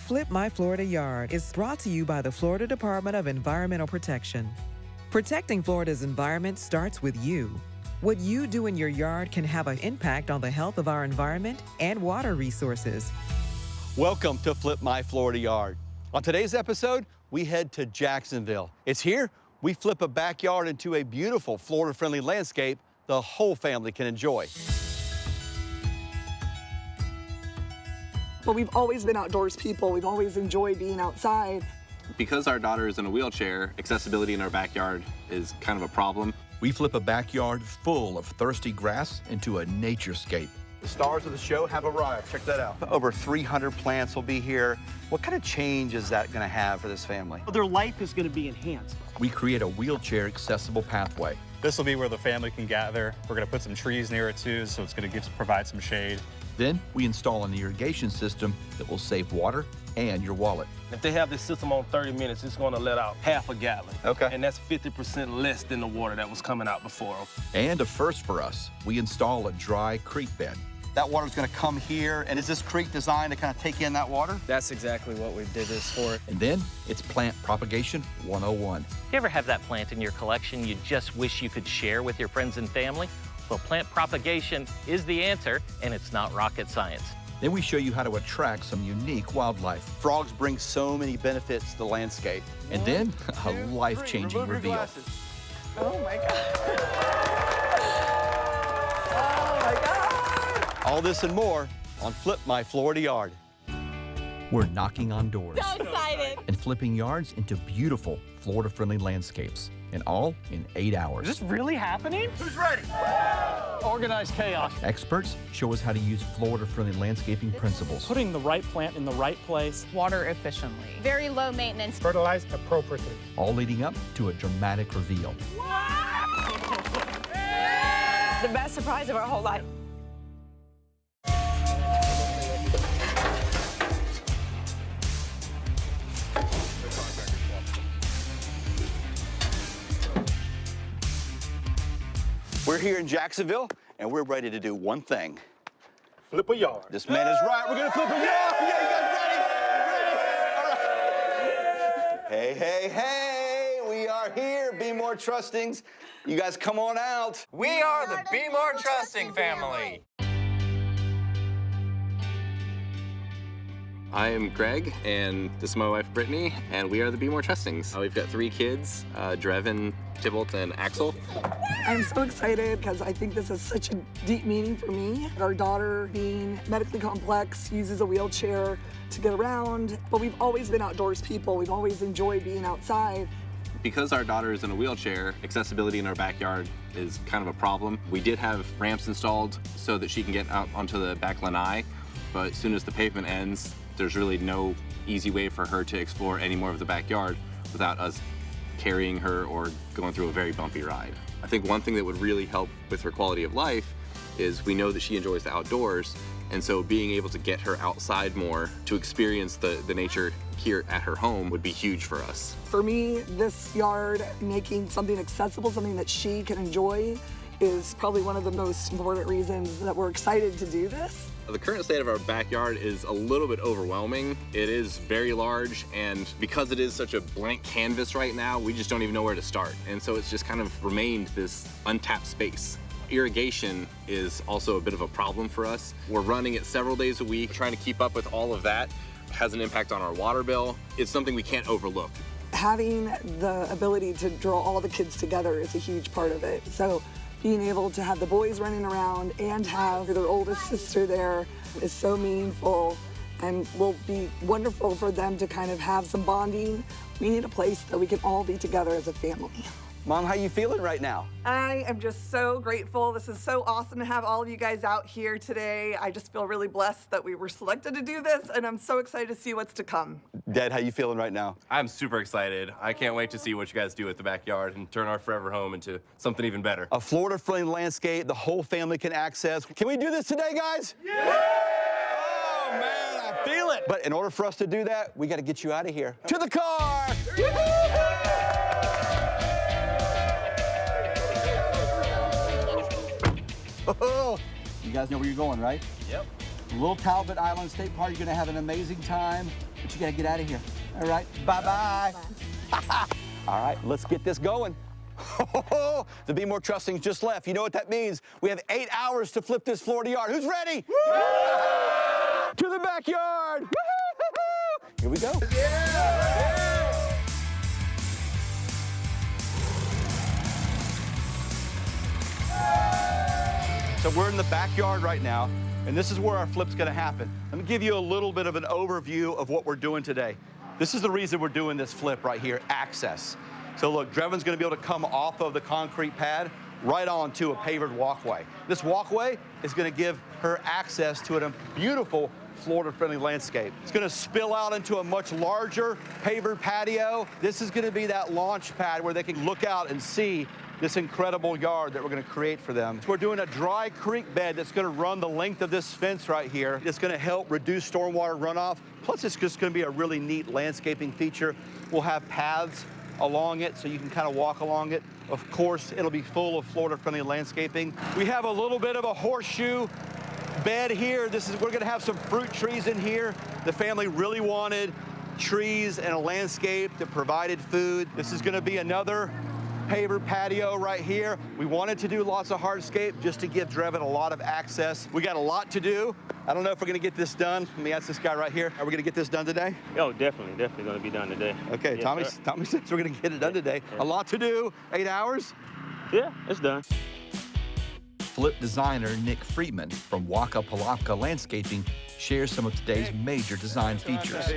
Flip My Florida Yard is brought to you by the Florida Department of Environmental Protection. Protecting Florida's environment starts with you. What you do in your yard can have an impact on the health of our environment and water resources. Welcome to Flip My Florida Yard. On today's episode, we head to Jacksonville. It's here we flip a backyard into a beautiful Florida-friendly landscape the whole family can enjoy. But we've always been outdoors people. We've always enjoyed being outside. Because our daughter is in a wheelchair, accessibility in our backyard is kind of a problem. We flip a backyard full of thirsty grass into a naturescape. The stars of the show have arrived. Check that out. Over 300 plants will be here. What kind of change is that going to have for this family? Their life is going to be enhanced. We create a wheelchair accessible pathway. This will be where the family can gather. We're going to put some trees near it too, so it's going to provide some shade. Then we install an irrigation system that will save water and your wallet. If they have this system on 30 minutes, it's going to let out half a gallon. Okay. And that's 50% less than the water that was coming out before. And a first for us, we install a dry creek bed. That water's going to come here, and is this creek designed to kind of take in that water? That's exactly what we did this for. And then it's plant propagation 101. You ever have that plant in your collection you just wish you could share with your friends and family? Well, plant propagation is the answer, and it's not rocket science. Then we show you how to attract some unique wildlife. Frogs bring so many benefits to the landscape. And then a life-changing reveal. Oh my God. Oh my God. All this and more on Flip My Florida Yard. We're knocking on doors. So excited. And flipping yards into beautiful Florida-friendly landscapes. And all in 8 hours. Is this really happening? Who's ready? Organized chaos. Experts show us how to use Florida-friendly landscaping principles. Putting the right plant in the right place. Water efficiently. Very low maintenance. Fertilize appropriately. All leading up to a dramatic reveal. The best surprise of our whole life. We're here in Jacksonville, and we're ready to do one thing. Flip a yard. This man is right. We're going to flip a yard. Yeah, you guys ready? All right. Hey, hey, hey. We are here, Beimourtrustings. You guys come on out. We are the Beimourtrusting family. I am Greg, and this is my wife, Brittany, and we are the Beimourtrustings. We've got 3 kids, Drevin, Tybalt, and Axel. I'm so excited because I think this is such a deep meaning for me. Our daughter, being medically complex, uses a wheelchair to get around, but we've always been outdoors people. We've always enjoyed being outside. Because our daughter is in a wheelchair, accessibility in our backyard is kind of a problem. We did have ramps installed so that she can get out onto the back lanai, but as soon as the pavement ends, there's really no easy way for her to explore any more of the backyard without us carrying her or going through a very bumpy ride. I think one thing that would really help with her quality of life is we know that she enjoys the outdoors, and so being able to get her outside more to experience the nature here at her home would be huge for us. For me, this yard, making something accessible, something that she can enjoy, is probably one of the most important reasons that we're excited to do this. The current state of our backyard is a little bit overwhelming. It is very large, and because it is such a blank canvas right now, we just don't even know where to start. And so it's just kind of remained this untapped space. Irrigation is also a bit of a problem for us. We're running it several days a week, trying to keep up with all of that. It has an impact on our water bill. It's something we can't overlook. Having the ability to draw all the kids together is a huge part of it. So being able to have the boys running around and have their oldest sister there is so meaningful and will be wonderful for them to kind of have some bonding. We need a place that we can all be together as a family. Mom, how you feeling right now? I am just so grateful. This is so awesome to have all of you guys out here today. I just feel really blessed that we were selected to do this, and I'm so excited to see what's to come. Dad, how you feeling right now? I'm super excited. I can't wait to see what you guys do with the backyard and turn our forever home into something even better. A Florida-friendly landscape the whole family can access. Can we do this today, guys? Yeah! Oh, man, I feel it. But in order for us to do that, we got to get you out of here. To the car! Oh, you guys know where you're going, right? Yep. Little Talbot Island State Park. You're going to have an amazing time, but you got to get out of here. All right, bye-bye. All right, let's get this going. The Beimourtrusting just left. You know what that means? We have 8 hours to flip this Florida yard. Who's ready? To the backyard. Here we go. So we're in the backyard right now, and this is where our flip's gonna happen. Let me give you a little bit of an overview of what we're doing today. This is the reason we're doing this flip right here, access. So look, Drevin's gonna be able to come off of the concrete pad right onto a pavered walkway. This walkway is gonna give her access to a beautiful Florida-friendly landscape. It's gonna spill out into a much larger pavered patio. This is gonna be that launch pad where they can look out and see this incredible yard that we're gonna create for them. So we're doing a dry creek bed that's gonna run the length of this fence right here. It's gonna help reduce stormwater runoff. Plus, it's just gonna be a really neat landscaping feature. We'll have paths along it so you can kind of walk along it. Of course, it'll be full of Florida-friendly landscaping. We have a little bit of a horseshoe bed here. We're gonna have some fruit trees in here. The family really wanted trees and a landscape that provided food. This is gonna be another paver patio right here. We wanted to do lots of hardscape just to give Drevin a lot of access. We got a lot to do. I don't know if we're gonna get this done. Let me ask this guy right here. Are we gonna get this done today? Oh, definitely gonna be done today. Okay, Yes, Tommy says we're gonna get it done today. Yeah. A lot to do, 8 hours. Yeah, it's done. Flip designer Nick Friedman from Waka Palapka Landscaping shares some of today's major design features.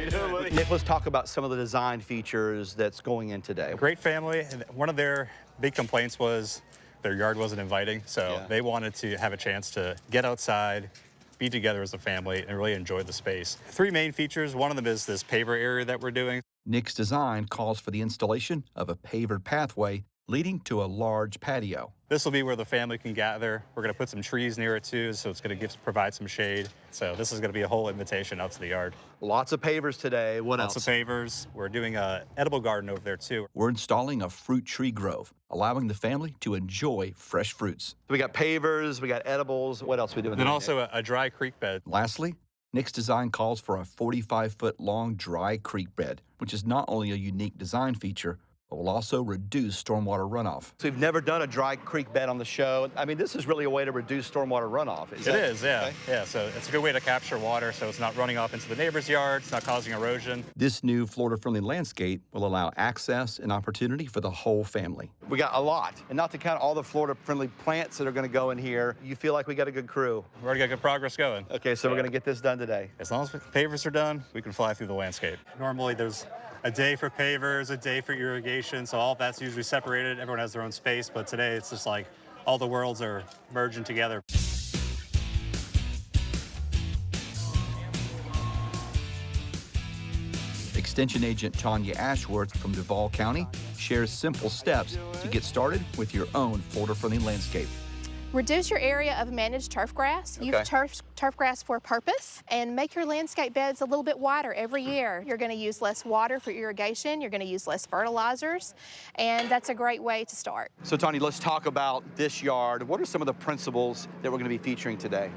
Nick, let's talk about some of the design features that's going in today. Great family. And one of their big complaints was their yard wasn't inviting, so they wanted to have a chance to get outside, be together as a family, and really enjoy the space. 3 main features. One of them is this paver area that we're doing. Nick's design calls for the installation of a pavered pathway leading to a large patio. This will be where the family can gather. We're going to put some trees near it too, so it's going to provide some shade. So this is going to be a whole invitation out to the yard. Lots of pavers today. What else? Lots of pavers. We're doing an edible garden over there too. We're installing a fruit tree grove, allowing the family to enjoy fresh fruits. We got pavers, we got edibles. What else are we doing? And also a dry creek bed. Lastly, Nick's design calls for a 45-foot long dry creek bed, which is not only a unique design feature, but will also reduce stormwater runoff. So we've never done a dry creek bed on the show. I mean, this is really a way to reduce stormwater runoff. It is, yeah. Okay? Yeah, so it's a good way to capture water so it's not running off into the neighbor's yard, it's not causing erosion. This new Florida-friendly landscape will allow access and opportunity for the whole family. We got a lot, and not to count all the Florida-friendly plants that are gonna go in here. You feel like we got a good crew? We've already got good progress going. Okay, so we're gonna get this done today. As long as the pavers are done, we can fly through the landscape. Normally there's a day for pavers, a day for irrigation, so all of that's usually separated. Everyone has their own space, but today it's just like all the worlds are merging together. Extension Agent Tanya Ashworth from Duval County shares simple steps to get started with your own Florida-friendly landscape. Reduce your area of managed turf grass. Use turf grass for a purpose, and make your landscape beds a little bit wider every year. You're going to use less water for irrigation, you're going to use less fertilizers, and that's a great way to start. So Tanya, let's talk about this yard. What are some of the principles that we're going to be featuring today?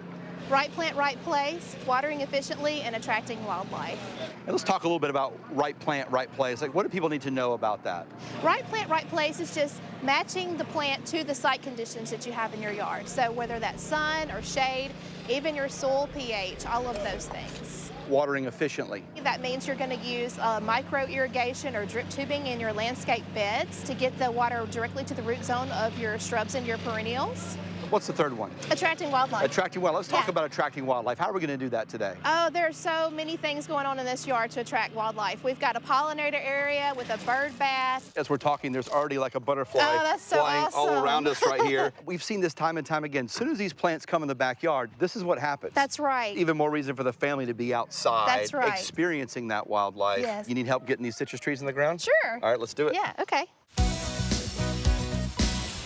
Right plant, right place, watering efficiently, and attracting wildlife. And let's talk a little bit about right plant, right place. Like, what do people need to know about that? Right plant, right place is just matching the plant to the site conditions that you have in your yard. So whether that's sun or shade, even your soil pH, all of those things. Watering efficiently. That means you're going to use micro irrigation or drip tubing in your landscape beds to get the water directly to the root zone of your shrubs and your perennials. What's the third one? Attracting wildlife. Attracting wildlife. Let's talk about attracting wildlife. How are we going to do that today? Oh, there are so many things going on in this yard to attract wildlife. We've got a pollinator area with a bird bath. As we're talking, there's already like a butterfly flying all around us right here. We've seen this time and time again. As soon as these plants come in the backyard, this is what happens. That's right. Even more reason for the family to be outside, That's right. experiencing that wildlife. Yes. You need help getting these citrus trees in the ground? Sure. All right, let's do it. Yeah, okay.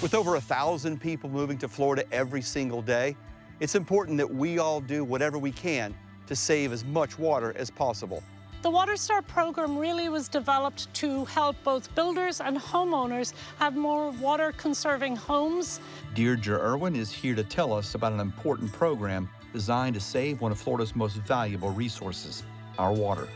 With over 1,000 people moving to Florida every single day, it's important that we all do whatever we can to save as much water as possible. The Water Star program really was developed to help both builders and homeowners have more water-conserving homes. Deirdre Irwin is here to tell us about an important program designed to save one of Florida's most valuable resources, our water.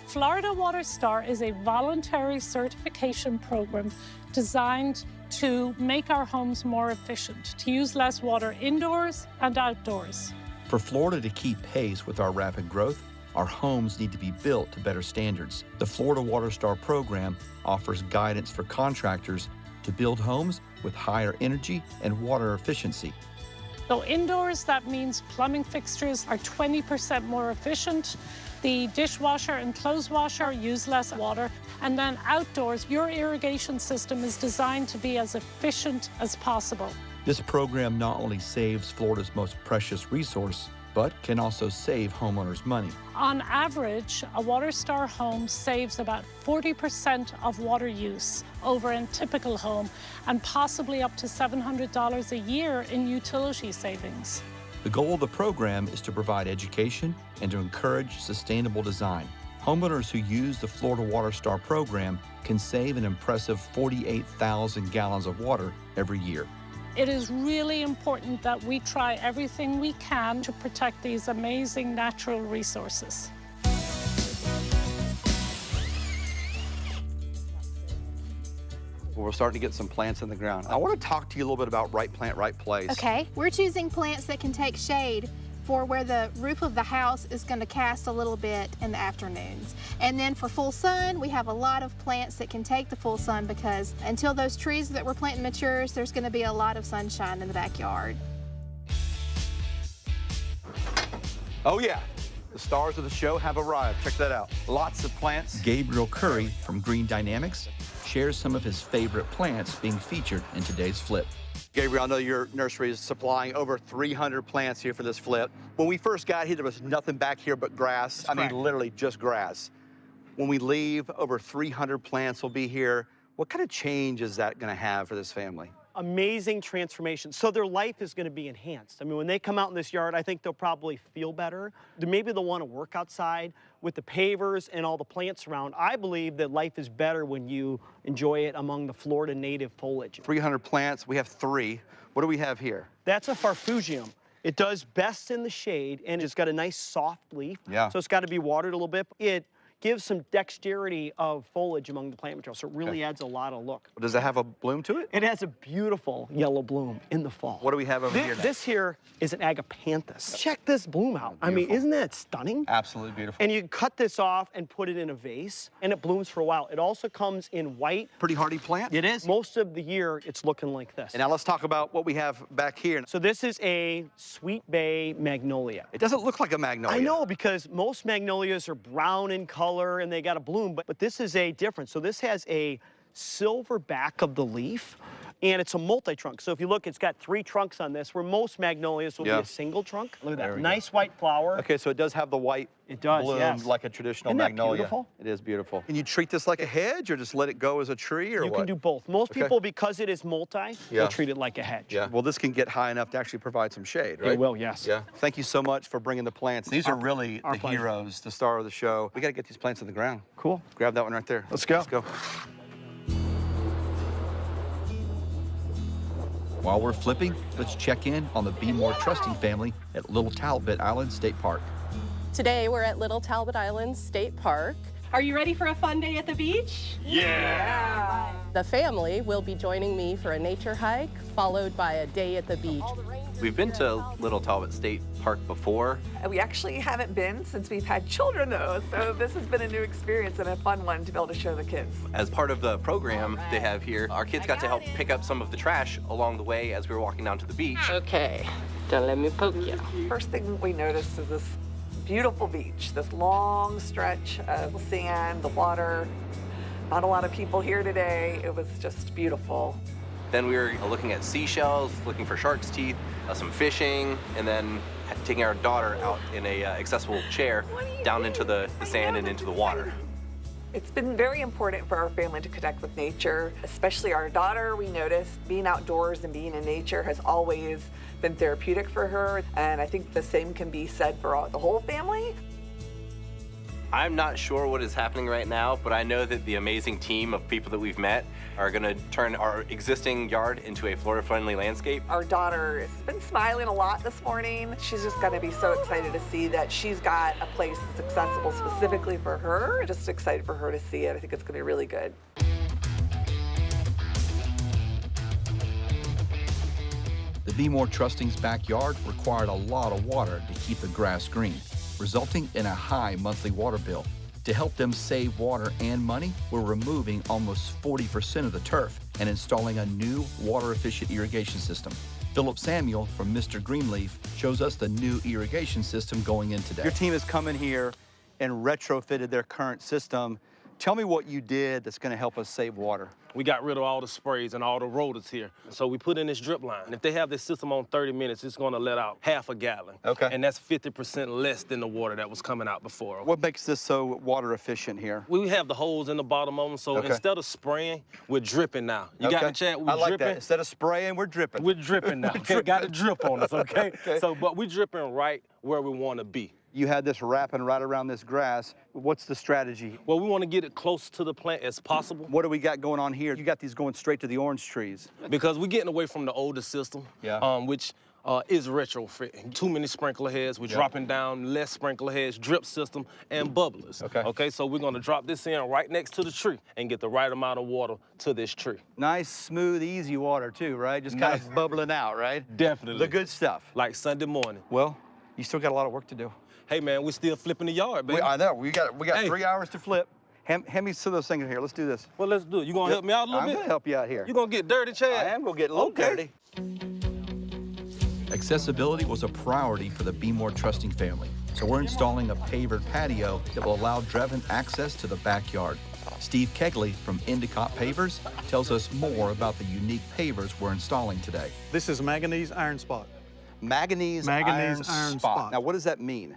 Florida Water Star is a voluntary certification program designed to make our homes more efficient, to use less water indoors and outdoors. For Florida to keep pace with our rapid growth, our homes need to be built to better standards. The Florida Water Star program offers guidance for contractors to build homes with higher energy and water efficiency. So indoors, that means plumbing fixtures are 20% more efficient. The dishwasher and clothes washer use less water. And then outdoors, your irrigation system is designed to be as efficient as possible. This program not only saves Florida's most precious resource, but can also save homeowners money. On average, a Water Star home saves about 40% of water use over a typical home, and possibly up to $700 a year in utility savings. The goal of the program is to provide education and to encourage sustainable design. Homeowners who use the Florida Water Star program can save an impressive 48,000 gallons of water every year. It is really important that we try everything we can to protect these amazing natural resources. Well, we're starting to get some plants in the ground. I want to talk to you a little bit about right plant, right place. Okay, we're choosing plants that can take shade for where the roof of the house is going to cast a little bit in the afternoons. And then for full sun, we have a lot of plants that can take the full sun, because until those trees that we're planting matures, there's going to be a lot of sunshine in the backyard. Oh yeah, the stars of the show have arrived. Check that out. Lots of plants. Gabriel Curry from Green Dynamics shares some of his favorite plants being featured in today's flip. Gabriel, I know your nursery is supplying over 300 plants here for this flip. When we first got here, there was nothing back here but grass. I mean, literally just grass. When we leave, over 300 plants will be here. What kind of change is that going to have for this family? Amazing transformation. So their life is going to be enhanced. I mean, when they come out in this yard, I think they'll probably feel better. Maybe they'll want to work outside with the pavers and all the plants around. I believe that life is better when you enjoy it among the Florida native foliage. 300 plants. We have 3. What do we have here? That's a farfugium. It does best in the shade, and it's got a nice soft leaf. Yeah. So it's got to be watered a little bit. It gives some dexterity of foliage among the plant material, so it really adds a lot of look. Does it have a bloom to it? It has a beautiful yellow bloom in the fall. What do we have over here now? This here is an agapanthus. Check this bloom out. I mean, isn't that stunning? Absolutely beautiful. And you cut this off and put it in a vase, and it blooms for a while. It also comes in white. Pretty hardy plant. It is. Most of the year, it's looking like this. And now let's talk about what we have back here. So this is a Sweet Bay magnolia. It doesn't look like a magnolia. I know, because most magnolias are brown in color and they got a bloom, but this is a difference. So this has a silver back of the leaf, and it's a multi-trunk. So if you look, it's got 3 trunks on this, where most magnolias will be a single trunk. Look at that, nice white flower. Okay, so it does have the white bloom like a traditional magnolia. Beautiful? It is beautiful. Can you treat this like a hedge, or just let it go as a tree, or what? You can do both. Most people, because it is multi, will treat it like a hedge. Yeah, well, this can get high enough to actually provide some shade, right? It will, yes. Yeah. Thank you so much for bringing the plants. These are really the heroes, the star of the show. We got to get these plants in the ground. Cool. Grab that one right there. Let's go. Let's go. While we're flipping, let's check in on the Beimourtrusting family at Little Talbot Island State Park. Today we're at Little Talbot Island State Park. Are you ready for a fun day at the beach? Yeah! The family will be joining me for a nature hike, followed by a day at the beach. We've been to Little Talbot State Park before. We actually haven't been since we've had children, though, so this has been a new experience and a fun one to be able to show the kids. As part of the program they have here, our kids got to help pick up some of the trash along the way as we were walking down to the beach. Okay, don't let me poke you. First thing we noticed is this beautiful beach, this long stretch of sand, the water. Not a lot of people here today. It was just beautiful. Then we were looking at seashells, looking for shark's teeth, some fishing, and then taking our daughter out in a accessible chair down into the sand and into the water. It's been very important for our family to connect with nature, especially our daughter. We noticed being outdoors and being in nature has always been therapeutic for her, and I think the same can be said for the whole family. I'm not sure what is happening right now, but I know that the amazing team of people that we've met are gonna turn our existing yard into a Florida-friendly landscape. Our daughter has been smiling a lot this morning. She's just gonna be so excited to see that she's got a place that's accessible specifically for her. Just excited for her to see it. I think it's gonna be really good. The Beimourtrusting's backyard required a lot of water to keep the grass green, resulting in a high monthly water bill. To help them save water and money, we're removing almost 40% of the turf and installing a new water-efficient irrigation system. Philip Samuel from Mr. Greenleaf shows us the new irrigation system going in today. Your team has come in here and retrofitted their current system. Tell me what you did that's going to help us save water. We got rid of all the sprays and all the rotors here. So we put in this drip line. And if they have this system on 30 minutes, it's gonna let out half a gallon. Okay. And that's 50% less than the water that was coming out before. What makes this so water efficient here? We have the holes in the bottom of them, so instead of spraying, we're dripping now. You got the chat? We're I like dripping. that. Instead of spraying, we're dripping. We're dripping now. Okay, got a drip on us, okay? So, but we're dripping right where we want to be. You had this wrapping right around this grass. What's the strategy? Well, we want to get it close to the plant as possible. What do we got going on here? You got these going straight to the orange trees. Because we're getting away from the older system, which is retrofitting. Too many sprinkler heads. We're dropping down less sprinkler heads, drip system, and bubblers. Okay, so we're gonna drop this in right next to the tree and get the right amount of water to this tree. Nice, smooth, easy water too, right? Just kind of bubbling out, right? Definitely. The good stuff. Like Sunday morning. Well, you still got a lot of work to do. Hey man, we're still flipping the yard, baby. I know, we got 3 hours to flip. Hand me some of those things in here, let's do this. Well, let's do it. You gonna help me out a little bit? I'm gonna help you out here. You gonna get dirty, Chad? I am gonna get a little dirty. Accessibility was a priority for the Beimourtrusting family, so we're installing a pavered patio that will allow Drevin access to the backyard. Steve Kegley from Endicott Pavers tells us more about the unique pavers we're installing today. This is manganese iron spot. Manganese iron spot. Now, what does that mean?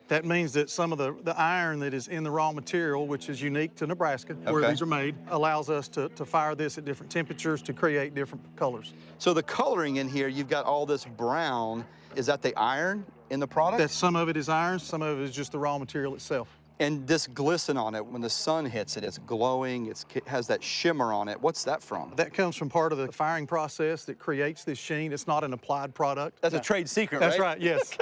That means that some of the iron that is in the raw material, which is unique to Nebraska, where these are made, allows us to fire this at different temperatures to create different colors. So the coloring in here, you've got all this brown. Is that the iron in the product? That some of it is iron, some of it is just the raw material itself. And this glisten on it, when the sun hits it, it's glowing, it has that shimmer on it. What's that from? That comes from part of the firing process that creates this sheen. It's not an applied product. That's a trade secret, right? That's right, yes.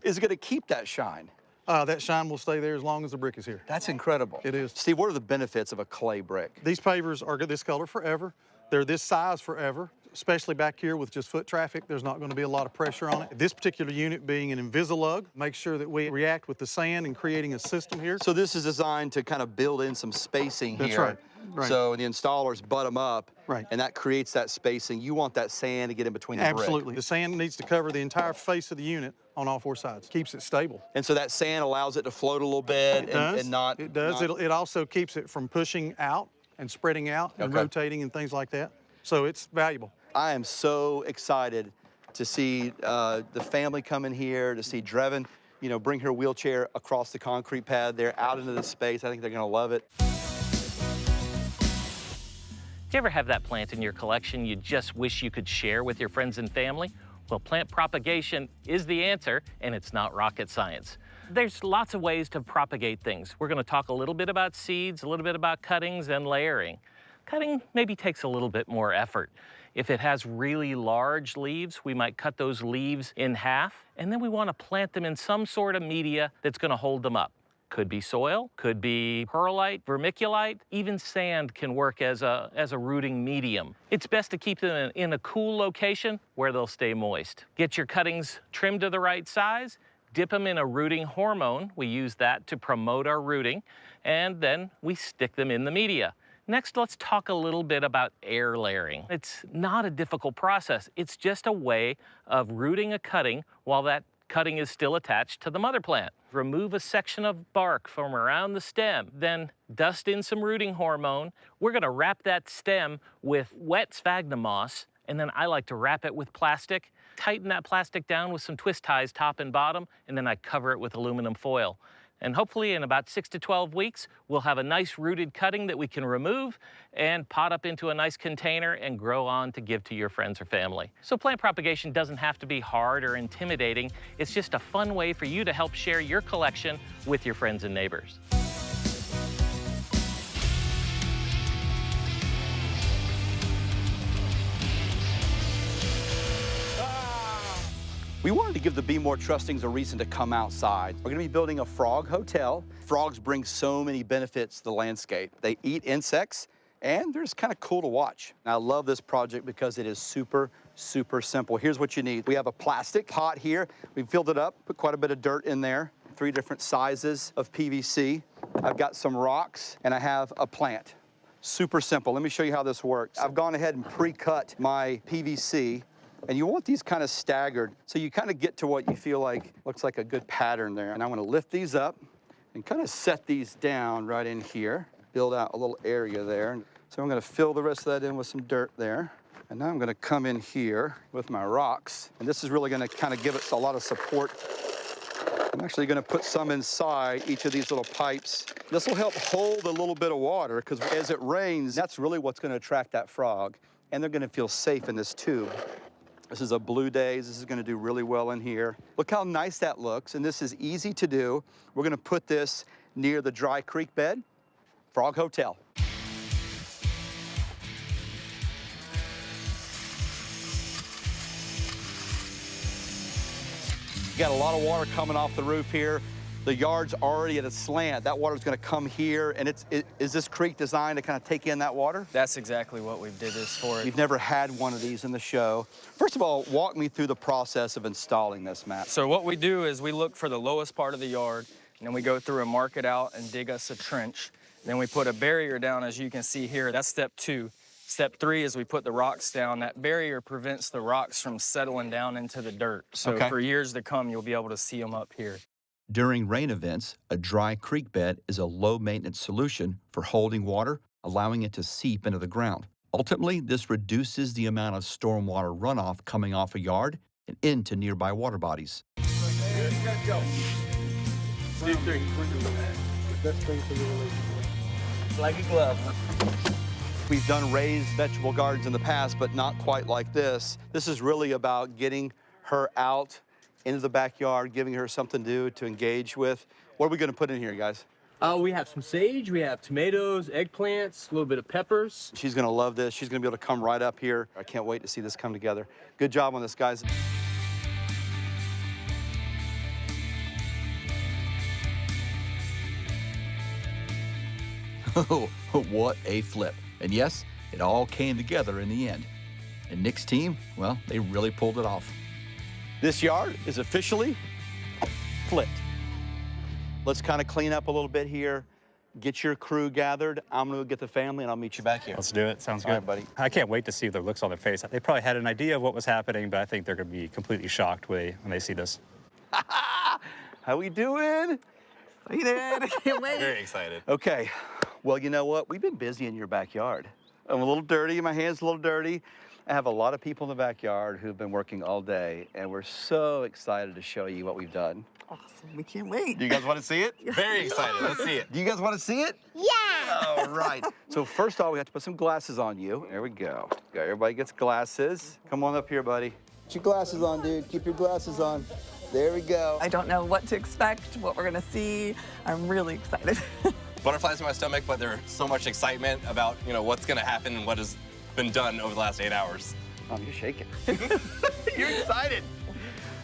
Is it gonna keep that shine? That shine will stay there as long as the brick is here. That's incredible. It is. Steve, what are the benefits of a clay brick? These pavers are this color forever. They're this size forever, especially back here with just foot traffic. There's not going to be a lot of pressure on it. This particular unit being an Invisilug, make sure that we react with the sand and creating a system here. So this is designed to kind of build in some spacing here. That's right. Right. So the installers butt them up, right, and that creates that spacing. You want that sand to get in between the brick. Absolutely. The sand needs to cover the entire face of the unit on all four sides. Keeps it stable. And so that sand allows it to float a little bit and not... It does. It also keeps it from pushing out and spreading out and rotating and things like that. So it's valuable. I am so excited to see the family come in here, to see Drevin, bring her wheelchair across the concrete pad there out into the space. I think they're going to love it. Do you ever have that plant in your collection you just wish you could share with your friends and family? Well, plant propagation is the answer, and it's not rocket science. There's lots of ways to propagate things. We're going to talk a little bit about seeds, a little bit about cuttings, and layering. Cutting maybe takes a little bit more effort. If it has really large leaves, we might cut those leaves in half, and then we want to plant them in some sort of media that's going to hold them up. Could be soil, could be perlite, vermiculite, even sand can work as a rooting medium. It's best to keep them in a cool location where they'll stay moist. Get your cuttings trimmed to the right size, dip them in a rooting hormone. We use that to promote our rooting, and then we stick them in the media. Next, let's talk a little bit about air layering. It's not a difficult process. It's just a way of rooting a cutting while that cutting is still attached to the mother plant. Remove a section of bark from around the stem, then dust in some rooting hormone. We're gonna wrap that stem with wet sphagnum moss, and then I like to wrap it with plastic, tighten that plastic down with some twist ties top and bottom, and then I cover it with aluminum foil. And hopefully in about 6 to 12 weeks, we'll have a nice rooted cutting that we can remove and pot up into a nice container and grow on to give to your friends or family. So plant propagation doesn't have to be hard or intimidating. It's just a fun way for you to help share your collection with your friends and neighbors. We wanted to give the Beimourtrustings a reason to come outside. We're gonna be building a frog hotel. Frogs bring so many benefits to the landscape. They eat insects, and they're just kind of cool to watch. And I love this project because it is super, super simple. Here's what you need. We have a plastic pot here. We filled it up, put quite a bit of dirt in there, 3 different sizes of PVC. I've got some rocks, and I have a plant. Super simple. Let me show you how this works. I've gone ahead and pre-cut my PVC, and you want these kind of staggered, so you kind of get to what you feel like looks like a good pattern there. And I'm gonna lift these up and kind of set these down right in here, build out a little area there. So I'm gonna fill the rest of that in with some dirt there. And now I'm gonna come in here with my rocks, and this is really gonna kind of give us a lot of support. I'm actually gonna put some inside each of these little pipes. This will help hold a little bit of water, because as it rains, that's really what's gonna attract that frog, and they're gonna feel safe in this tube. This is a Blue Days. This is gonna do really well in here. Look how nice that looks, and this is easy to do. We're gonna put this near the dry creek bed, Frog Hotel. Got a lot of water coming off the roof here. The yard's already at a slant. That water's gonna come here, and is this creek designed to kind of take in that water? That's exactly what we did this for. We've never had one of these in the show. First of all, walk me through the process of installing this, Matt. So what we do is we look for the lowest part of the yard, and then we go through and mark it out and dig us a trench. Then we put a barrier down, as you can see here. That's step 2. Step 3 is we put the rocks down. That barrier prevents the rocks from settling down into the dirt. So for years to come, you'll be able to see them up here. During rain events, a dry creek bed is a low-maintenance solution for holding water, allowing it to seep into the ground. Ultimately, this reduces the amount of stormwater runoff coming off a yard and into nearby water bodies. Let's go. Best thing for your relationship. Like a glove. We've done raised vegetable gardens in the past, but not quite like this. This is really about getting her out into the backyard, giving her something to do, to engage with. What are we gonna put in here, guys? We have some sage, we have tomatoes, eggplants, a little bit of peppers. She's gonna love this. She's gonna be able to come right up here. I can't wait to see this come together. Good job on this, guys. Oh, what a flip. And yes, it all came together in the end. And Nick's team, well, they really pulled it off. This yard is officially flipped. Let's kind of clean up a little bit here. Get your crew gathered. I'm gonna get the family, and I'll meet you back here. Let's do it. Sounds good. All right, buddy. I can't wait to see the looks on their face. They probably had an idea of what was happening, but I think they're going to be completely shocked when they see this. How we doing? Excited. I can't wait. Very excited. Okay. Well, you know what? We've been busy in your backyard. I'm a little dirty. My hand's a little dirty. I have a lot of people in the backyard who've been working all day, and we're so excited to show you what we've done. Awesome. We can't wait. Do you guys want to see it? Very excited. Let's see it. Do you guys want to see it? Yeah! All right. So first off, we have to put some glasses on you. There we go. Everybody gets glasses. Come on up here, buddy. Put your glasses on, dude. Keep your glasses on. There we go. I don't know what to expect, what we're gonna see. I'm really excited. Butterflies in my stomach, but there's so much excitement about, what's gonna happen and what has been done over the last 8 hours. Oh, you're shaking. You're excited.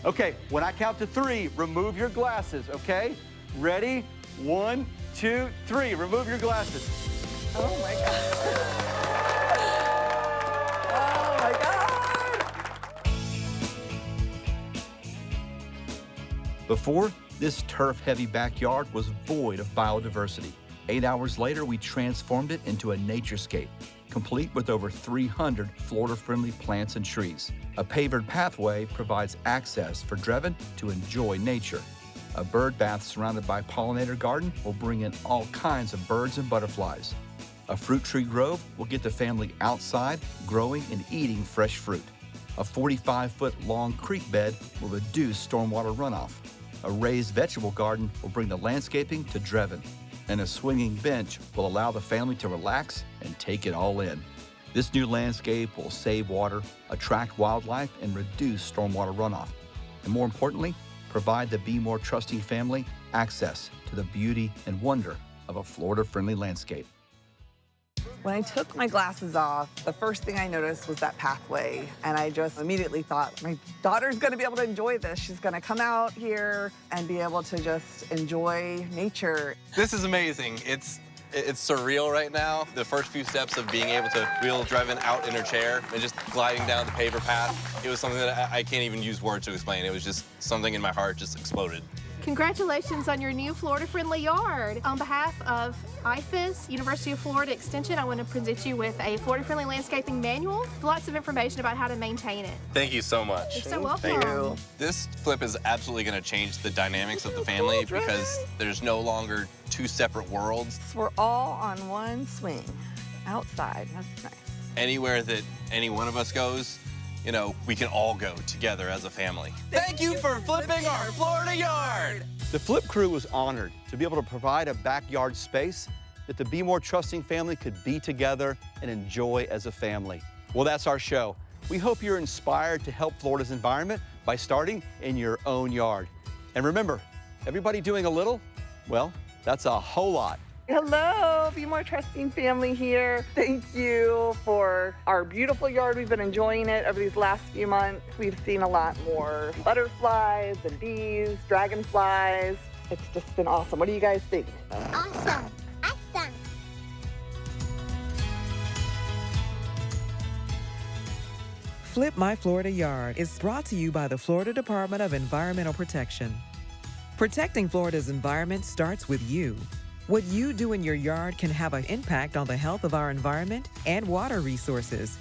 Okay, when I count to 3, remove your glasses, okay? Ready? 1, 2, 3. Remove your glasses. Oh my God. Oh my God. Before, this turf-heavy backyard was void of biodiversity. 8 hours later, we transformed it into a naturescape, complete with over 300 Florida-friendly plants and trees. A pavered pathway provides access for Drevin to enjoy nature. A bird bath surrounded by pollinator garden will bring in all kinds of birds and butterflies. A fruit tree grove will get the family outside, growing and eating fresh fruit. A 45-foot long creek bed will reduce stormwater runoff. A raised vegetable garden will bring the landscaping to Drevin. And a swinging bench will allow the family to relax and take it all in. This new landscape will save water, attract wildlife, and reduce stormwater runoff. And more importantly, provide the Beimourtrusting family access to the beauty and wonder of a Florida-friendly landscape. When I took my glasses off, the first thing I noticed was that pathway. And I just immediately thought, my daughter's gonna be able to enjoy this. She's gonna come out here and be able to just enjoy nature. This is amazing. It's surreal right now. The first few steps of being able to wheel driving out in her chair and just gliding down the paver path, it was something that I can't even use words to explain. It was just something in my heart just exploded. Congratulations on your new Florida-friendly yard. On behalf of IFAS, University of Florida Extension, I want to present you with a Florida-friendly landscaping manual with lots of information about how to maintain it. Thank you so much. You're so welcome. This flip is absolutely going to change the dynamics of the family because there's no longer two separate worlds. We're all on one swing outside. That's nice. Anywhere that any one of us goes, you know, we can all go together as a family. Thank you for flipping our Florida yard. The Flip crew was honored to be able to provide a backyard space that the Beimourtrusting family could be together and enjoy as a family. Well, that's our show. We hope you're inspired to help Florida's environment by starting in your own yard. And remember, everybody doing a little, well, that's a whole lot. Hello, Beimourtrusting family here. Thank you for our beautiful yard. We've been enjoying it over these last few months. We've seen a lot more butterflies and bees, dragonflies. It's just been awesome. What do you guys think? Awesome. Awesome. Flip My Florida Yard is brought to you by the Florida Department of Environmental Protection. Protecting Florida's environment starts with you. What you do in your yard can have an impact on the health of our environment and water resources.